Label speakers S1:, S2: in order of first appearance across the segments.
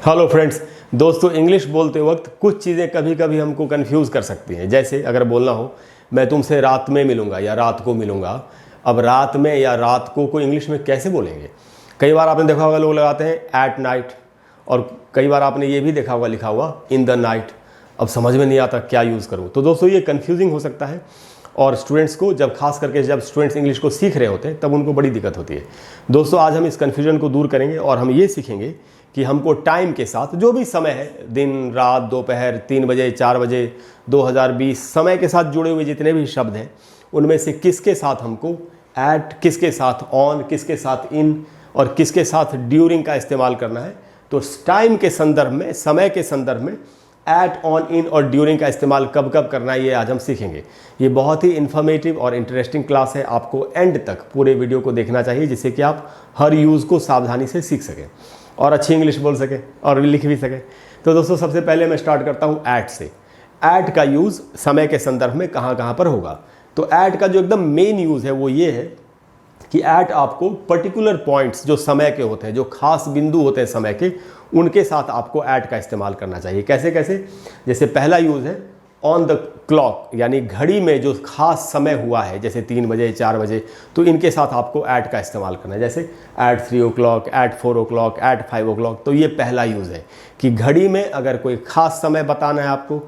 S1: Hello friends, दोस्तों English बोलते वक्त कुछ चीज़ें कभी कभी हमको कंफ्यूज कर सकती हैं। जैसे अगर बोलना हो मैं तुमसे रात में मिलूंगा या रात को मिलूंगा। अब रात में या रात को इंग्लिश में कैसे बोलेंगे? कई बार आपने देखा होगा लोग लगाते हैं एट नाइट, और कई बार आपने ये भी देखा होगा लिखा हुआ इन द नाइट। अब समझ में नहीं आता क्या यूज़ करूँ। तो दोस्तों ये कन्फ्यूजिंग हो सकता है, और स्टूडेंट्स को जब खास करके जब स्टूडेंट्स इंग्लिश को सीख रहे होते हैं तब उनको बड़ी दिक्कत होती है। दोस्तों आज हम इस कन्फ्यूजन को दूर करेंगे और हम ये सीखेंगे कि हमको टाइम के साथ जो भी समय है, दिन रात दोपहर 3 बजे 4 बजे 2020 समय के साथ जुड़े हुए जितने भी शब्द हैं उनमें से किसके साथ हमको एट, किसके साथ ऑन, किसके साथ इन और किसके साथ ड्यूरिंग का इस्तेमाल करना है। तो टाइम के संदर्भ में, समय के संदर्भ में एट, ऑन, इन और ड्यूरिंग का इस्तेमाल कब कब करना है ये आज हम सीखेंगे। ये बहुत ही इन्फॉर्मेटिव और इंटरेस्टिंग क्लास है। आपको एंड तक पूरे वीडियो को देखना चाहिए जिससे कि आप हर यूज़ को सावधानी से सीख सकें और अच्छी इंग्लिश बोल सकें और लिख भी सकें। तो दोस्तों सबसे पहले मैं स्टार्ट करता हूँ ऐट से। ऐट का यूज़ समय के संदर्भ में कहाँ कहाँ पर होगा। तो ऐट का जो एकदम मेन यूज़ है वो ये है कि ऐट आपको पर्टिकुलर पॉइंट्स जो समय के होते हैं, जो खास बिंदु होते हैं समय के, उनके साथ आपको ऐट का इस्तेमाल करना चाहिए। कैसे कैसे? जैसे पहला यूज़ है ऑन द क्लॉक, यानी घड़ी में जो खास समय हुआ है जैसे 3 बजे 4 बजे, तो इनके साथ आपको ऐट का इस्तेमाल करना है। जैसे eight 3 o'clock, eight 4 o'clock, eight 5 o'clock। तो ये पहला यूज़ है कि घड़ी में अगर कोई ख़ास समय बताना है आपको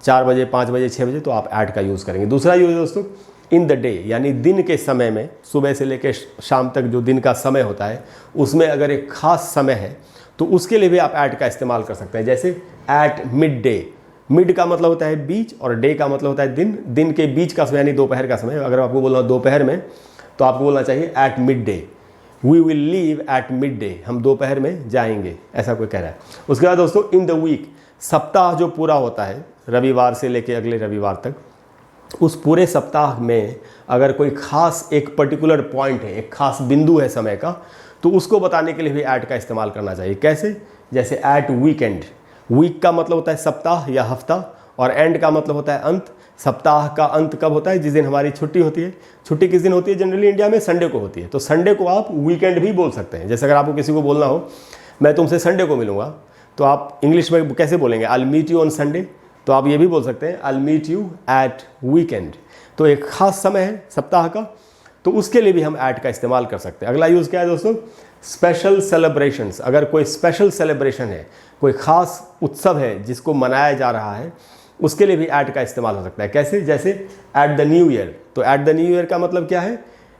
S1: 4 बजे 5 बजे 6 बजे तो आप ऐट का यूज़ करेंगे। दूसरा यूज़ है दोस्तों इन द डे, यानी दिन के समय में, सुबह से लेकर शाम तक जो दिन का समय होता है उसमें अगर एक ख़ास समय है तो उसके लिए भी आप ऐट का इस्तेमाल कर सकते हैं। जैसे एट मिड डे। मिड का मतलब होता है बीच और डे का मतलब होता है दिन। दिन के बीच का समय यानी दोपहर का समय। अगर आपको बोलना दोपहर में तो आपको बोलना चाहिए at mid day. We will leave at mid day, हम दोपहर में जाएंगे, ऐसा कोई कह रहा है। उसके बाद दोस्तों इन द वीक, सप्ताह जो पूरा होता है रविवार से लेकर अगले रविवार तक, उस पूरे सप्ताह में अगर कोई खास एक पर्टिकुलर पॉइंट है, एक खास बिंदु है समय का, तो उसको बताने के लिए भी ऐट का इस्तेमाल करना चाहिए। कैसे? जैसे एट वीकेंड। वीक का मतलब होता है सप्ताह या हफ्ता, और एंड का मतलब होता है अंत। सप्ताह का अंत कब होता है? जिस दिन हमारी छुट्टी होती है। छुट्टी किस दिन होती है? जनरली इंडिया में संडे को होती है। तो संडे को आप वीकेंड भी बोल सकते हैं। जैसे अगर आपको किसी को बोलना हो मैं तुमसे संडे को मिलूंगा, तो आप इंग्लिश में कैसे बोलेंगे? I will meet you on Sunday. तो आप ये भी बोल सकते हैं I will meet you at weekend. तो एक खास समय है सप्ताह का, तो उसके लिए भी हम ऐट का इस्तेमाल कर सकते हैं। अगला यूज़ क्या है दोस्तों? Special celebrations. अगर कोई स्पेशल सेलिब्रेशन है, कोई ख़ास उत्सव है जिसको मनाया जा रहा है, उसके लिए भी ऐट का इस्तेमाल हो सकता है। कैसे? जैसे एट द न्यू ईयर। तो एट द न्यू ईयर का मतलब क्या है?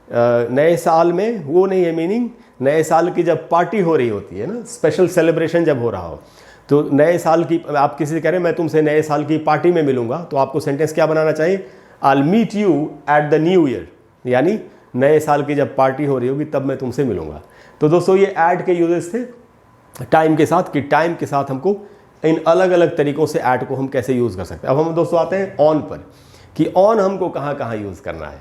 S1: नए साल में, वो नहीं है मीनिंग, नए साल की जब पार्टी हो रही होती है ना, स्पेशल सेलिब्रेशन जब हो रहा हो, तो नए साल की, आप किसी से कह रहे हैं मैं तुमसे नए साल की पार्टी में मिलूंगा, तो आपको सेंटेंस क्या बनाना चाहिए? I will meet you at the new year, यानी नए साल की जब पार्टी हो रही होगी तब मैं तुमसे मिलूंगा। तो दोस्तों ये ऐट के यूजेस थे टाइम के साथ, कि टाइम के साथ हमको इन अलग अलग तरीकों से ऐट को हम कैसे यूज़ कर सकते हैं। अब हम दोस्तों आते हैं ऑन पर, कि ऑन हमको कहाँ कहाँ यूज़ करना है।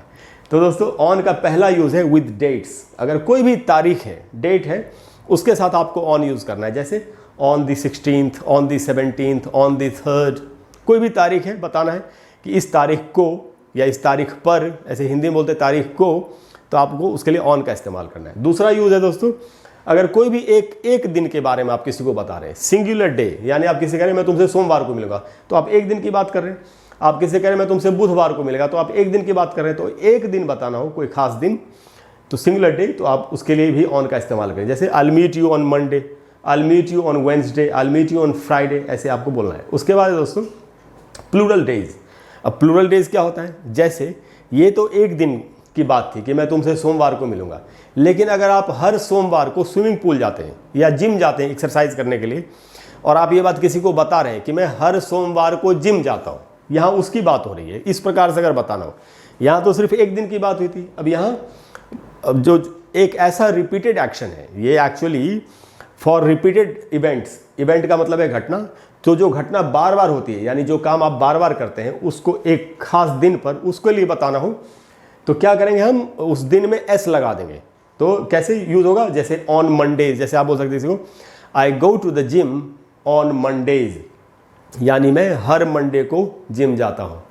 S1: तो दोस्तों ऑन का पहला यूज़ है विद डेट्स। अगर कोई भी तारीख है, डेट है, उसके साथ आपको ऑन यूज़ करना है। जैसे on the 16th, on the 17th, on the 3rd, कोई भी तारीख है, बताना है कि इस तारीख को या इस तारीख पर, ऐसे हिंदी में बोलते तारीख को, तो आपको उसके लिए ऑन का इस्तेमाल करना है। दूसरा यूज़ है दोस्तों, अगर कोई भी एक दिन के बारे में आप किसी को बता रहे हैं, सिंगुलर डे, यानी आप किसी कह रहे हैं मैं तुमसे सोमवार को मिलूंगा, तो आप एक दिन की बात कर रहे हैं। आप किसी कह रहे हैं मैं तुमसे बुधवार को मिलेगा, तो आप एक दिन की बात कर रहे हैं। तो एक दिन बताना हो, कोई खास दिन, तो सिंगुलर डे, तो आप उसके लिए भी ऑन का इस्तेमाल करें। जैसे I will meet you on Monday, I will meet you on Wednesday, I will meet you on Friday, ऐसे आपको बोलना है। उसके बाद दोस्तों प्लूरल डेज। अब प्लूरल डेज क्या होता है? जैसे ये तो एक दिन की बात थी कि मैं तुमसे सोमवार को मिलूंगा, लेकिन अगर आप हर सोमवार को स्विमिंग पूल जाते हैं या जिम जाते हैं एक्सरसाइज करने के लिए, और आप ये बात किसी को बता रहे हैं कि मैं हर सोमवार को जिम जाता हूँ, यहाँ उसकी बात हो रही है। इस प्रकार से अगर बताना हो, यहाँ तो सिर्फ एक दिन की बात हुई थी, अब यहाँ जो एक ऐसा रिपीटेड एक्शन है, ये actually for repeated events. Event का मतलब है घटना, तो जो घटना बार बार होती है, यानी जो काम आप बार बार करते हैं उसको एक खास दिन पर उसके लिए बताना हो, तो क्या करेंगे हम? उस दिन में एस लगा देंगे। तो कैसे यूज होगा? जैसे ऑन मंडेज, जैसे आप बोल सकते हैं I go to the gym on Mondays, यानी मैं हर मंडे को जिम जाता हूँ।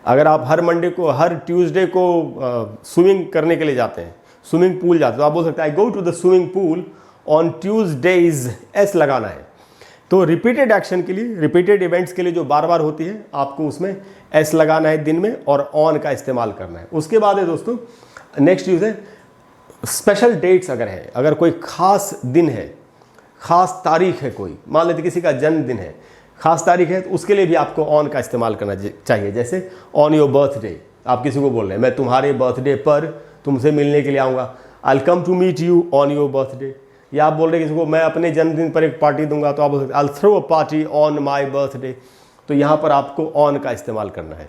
S1: अगर आप हर मंडे को, हर ट्यूसडे को स्विमिंग करने के लिए जाते हैं, स्विमिंग पूल जाते हैं, तो आप बोल सकते हैं I go to the swimming pool on Tuesdays, S लगाना है। तो रिपीटेड एक्शन के लिए, रिपीटेड इवेंट्स के लिए जो बार बार होती है, आपको उसमें एस लगाना है दिन में और ऑन का इस्तेमाल करना है। उसके बाद है दोस्तों नेक्स्ट यूज़ है स्पेशल डेट्स। अगर है, अगर कोई ख़ास दिन है, ख़ास तारीख है, कोई मान लेते किसी का जन्मदिन है, ख़ास तारीख है, तो उसके लिए भी आपको ऑन का इस्तेमाल करना चाहिए। जैसे ऑन योर बर्थडे, आप किसी को बोल रहे हैं मैं तुम्हारे बर्थडे पर तुमसे मिलने के लिए आऊँगा, I will come to meet you on your birthday. या आप बोल रहे हैं किसी को मैं अपने जन्मदिन पर एक पार्टी दूंगा, तो आप बोल सकते I will throw a party on my birthday. तो यहाँ पर आपको ऑन का इस्तेमाल करना है।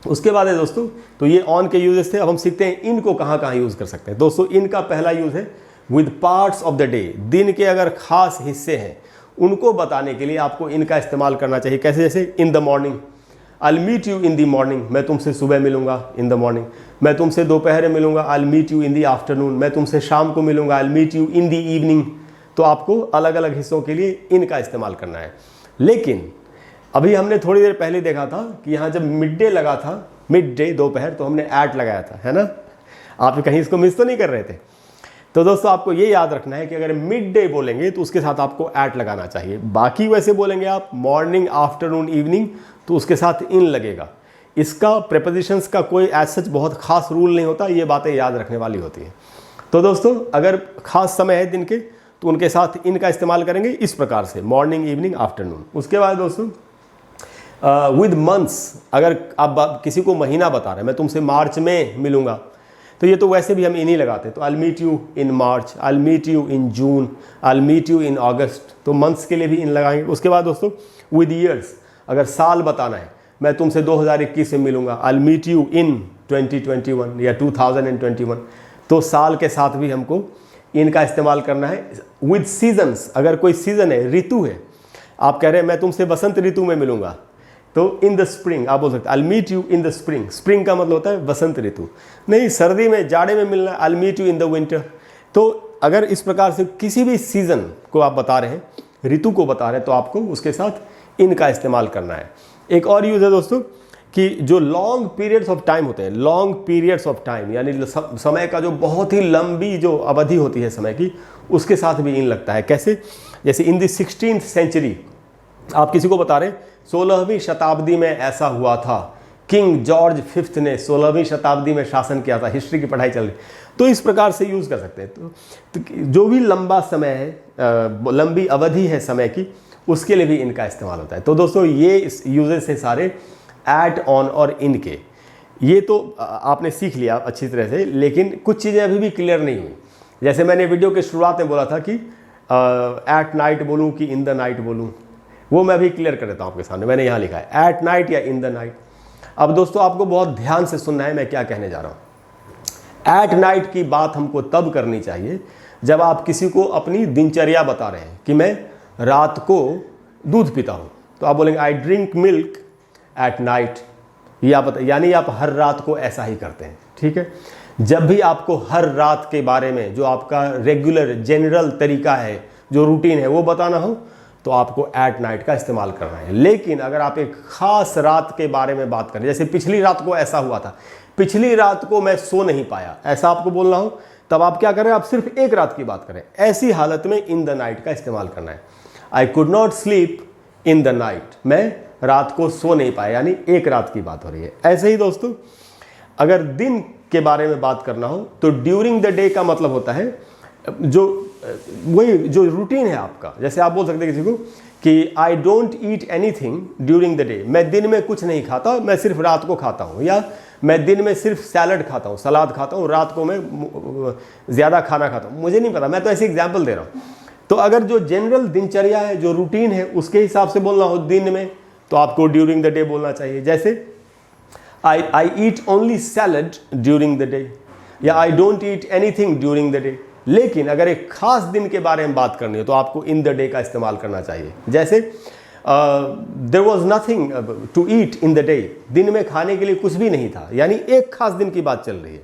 S1: उसके बाद है दोस्तों, तो ये ऑन के यूजेस थे। अब हम सीखते हैं इन को कहाँ कहाँ यूज़ कर सकते हैं। दोस्तों इन का पहला यूज़ है with parts of the day. दिन के अगर खास हिस्से हैं उनको बताने के लिए आपको इनका इस्तेमाल करना चाहिए। कैसे? जैसे in the morning, I will meet you in the morning, मैं तुमसे सुबह मिलूंगा इन द मॉर्निंग। मैं तुमसे दोपहर में मिलूंगा, I will meet you in the afternoon. मैं तुमसे शाम को मिलूंगा, I will meet you in the evening. तो आपको अलग अलग हिस्सों के लिए इनका इस्तेमाल करना है। लेकिन अभी हमने थोड़ी देर पहले देखा था कि यहाँ जब मिड डे लगा था, मिड डे दोपहर, तो हमने एट लगाया था, है ना? आप कहीं इसको मिस तो नहीं कर रहे थे? तो दोस्तों आपको ये याद रखना है कि अगर मिड डे बोलेंगे तो उसके साथ आपको एट लगाना चाहिए। बाकी वैसे बोलेंगे आप मॉर्निंग, आफ्टरनून, इवनिंग, तो उसके साथ इन लगेगा। इसका प्रेपोजिशंस का कोई एज सच बहुत खास रूल नहीं होता, ये बातें याद रखने वाली होती हैं। तो दोस्तों अगर खास समय है दिन के तो उनके साथ इन का इस्तेमाल करेंगे इस प्रकार से, मॉर्निंग, इवनिंग, आफ्टरनून। उसके बाद दोस्तों विद मंथ्स, अगर आप किसी को महीना बता रहे हैं, मैं तुमसे मार्च में मिलूंगा, तो ये तो वैसे भी हम इन ही लगाते हैं। तो I will meet you in March, I will meet you in June, I will meet you in August. तो मंथ्स के लिए भी इन लगाएंगे। उसके बाद दोस्तों विद ईयर्स, अगर साल बताना है, मैं तुमसे 2021 में मिलूंगा, I will meet you in 2021 या 2021। तो साल के साथ भी हमको इनका इस्तेमाल करना है। विद सीजन्स, अगर कोई सीजन है, ऋतु है, आप कह रहे हैं मैं तुमसे बसंत ऋतु में मिलूंगा, तो इन द स्प्रिंग आप बोल सकते हैं I will meet you in the spring. Spring का मतलब होता है बसंत ऋतु। नहीं, सर्दी में, जाड़े में मिलना है, I will meet you in the winter. तो अगर इस प्रकार से किसी भी सीजन को आप बता रहे हैं, ऋतु को बता रहे हैं, तो आपको उसके साथ इनका इस्तेमाल करना है। एक और यूज़ है दोस्तों कि जो लॉन्ग पीरियड्स ऑफ टाइम होते हैं, लॉन्ग पीरियड्स ऑफ टाइम यानी समय का जो बहुत ही लंबी जो अवधि होती है समय की, उसके साथ भी इन लगता है। कैसे? जैसे इन द 16th सेंचुरी, आप किसी को बता रहे हैं 16वीं शताब्दी में ऐसा हुआ था, किंग जॉर्ज फिफ्थ ने 16वीं शताब्दी में शासन किया था, हिस्ट्री की पढ़ाई चल रही, तो इस प्रकार से यूज़ कर सकते हैं। तो जो भी लंबा समय है, लंबी अवधि है समय की, उसके लिए भी इनका इस्तेमाल होता है। तो दोस्तों ये यूजेस हैं सारे एट, ऑन और इन के। ये तो आपने सीख लिया अच्छी तरह से, लेकिन कुछ चीज़ें अभी भी क्लियर नहीं हुई। जैसे मैंने वीडियो के शुरुआत में बोला था कि एट नाइट बोलूँ कि इन द नाइट बोलूँ, वो मैं अभी क्लियर कर देता हूँ आपके सामने। मैंने यहाँ लिखा है एट नाइट या इन द नाइट। अब दोस्तों आपको बहुत ध्यान से सुनना है मैं क्या कहने जा रहा हूँ। एट नाइट की बात हमको तब करनी चाहिए जब आप किसी को अपनी दिनचर्या बता रहे हैं कि मैं रात को दूध पीता हूँ, तो आप बोलेंगे I drink milk at night, यानी आप हर रात को ऐसा ही करते हैं। ठीक है? जब भी आपको हर रात के बारे में जो आपका रेगुलर जनरल तरीका है, जो रूटीन है, वो बताना हो, तो आपको एट नाइट का इस्तेमाल करना है। लेकिन अगर आप एक खास रात के बारे में बात करें, जैसे पिछली रात को ऐसा हुआ था, पिछली रात को मैं सो नहीं पाया, ऐसा आपको बोलना हो, तब आप क्या करें? आप सिर्फ एक रात की बात करें। ऐसी हालत में इन द नाइट का इस्तेमाल करना है। I could not sleep in the night, मैं रात को सो नहीं पाया, यानी एक रात की बात हो रही है। ऐसे ही दोस्तों अगर दिन के बारे में बात करना हो, तो ड्यूरिंग द डे का मतलब होता है वही जो रूटीन है आपका। जैसे आप बोल सकते हैं किसी को कि आई don't eat anything during the day, मैं दिन में कुछ नहीं खाता, मैं सिर्फ रात को खाता हूँ। या मैं दिन में सिर्फ सैलड खाता हूँ, सलाद खाता हूँ, रात को मैं ज़्यादा खाना खाता हूँ। मुझे नहीं पता, मैं तो ऐसे एग्जाम्पल दे रहा हूँ। तो अगर जो जनरल दिनचर्या है, जो रूटीन है, उसके हिसाब से बोलना हो दिन में, तो आपको ड्यूरिंग द डे बोलना चाहिए। जैसे I eat only salad during the day, या I don't eat anything during the day. लेकिन अगर एक खास दिन के बारे में बात करनी हो, तो आपको इन द डे का इस्तेमाल करना चाहिए। जैसे there was nothing to eat in the day, दिन में खाने के लिए कुछ भी नहीं था, यानी एक खास दिन की बात चल रही है।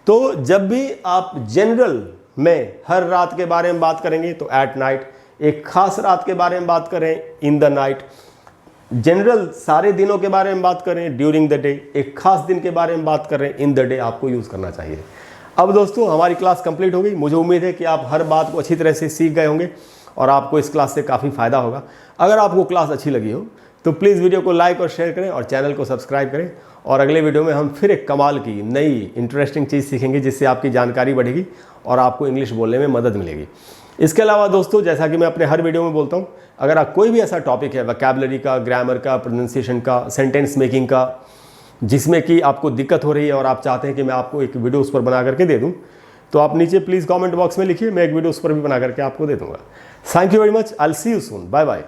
S1: तो जब भी आप जनरल में हर रात के बारे में बात करेंगे तो एट नाइट, एक खास रात के बारे में बात करें इन द नाइट, जनरल सारे दिनों के बारे में बात करें ड्यूरिंग द डे, एक खास दिन के बारे में बात करें इन द डे, आपको यूज़ करना चाहिए। अब दोस्तों हमारी क्लास कंप्लीट हो गई। मुझे उम्मीद है कि आप हर बात को अच्छी तरह से सीख गए होंगे और आपको इस क्लास से काफ़ी फ़ायदा होगा। अगर आपको क्लास अच्छी लगी हो तो प्लीज़ वीडियो को लाइक और शेयर करें और चैनल को सब्सक्राइब करें। और अगले वीडियो में हम फिर एक कमाल की नई इंटरेस्टिंग चीज़ सीखेंगे जिससे आपकी जानकारी बढ़ेगी और आपको इंग्लिश बोलने में मदद मिलेगी। इसके अलावा दोस्तों, जैसा कि मैं अपने हर वीडियो में बोलता हूँ, अगर आप कोई भी ऐसा टॉपिक है वोकैबुलरी का, ग्रामर का, प्रोनाउंसिएशन का, सेंटेंस मेकिंग का, जिसमें कि आपको दिक्कत हो रही है और आप चाहते हैं कि मैं आपको एक वीडियो उस पर बना करके दे दूँ, तो आप नीचे प्लीज़ कमेंट बॉक्स में लिखिए, मैं एक वीडियो उस पर भी बना करके आपको दे दूँगा। Thank you very much, I will see you soon, bye bye.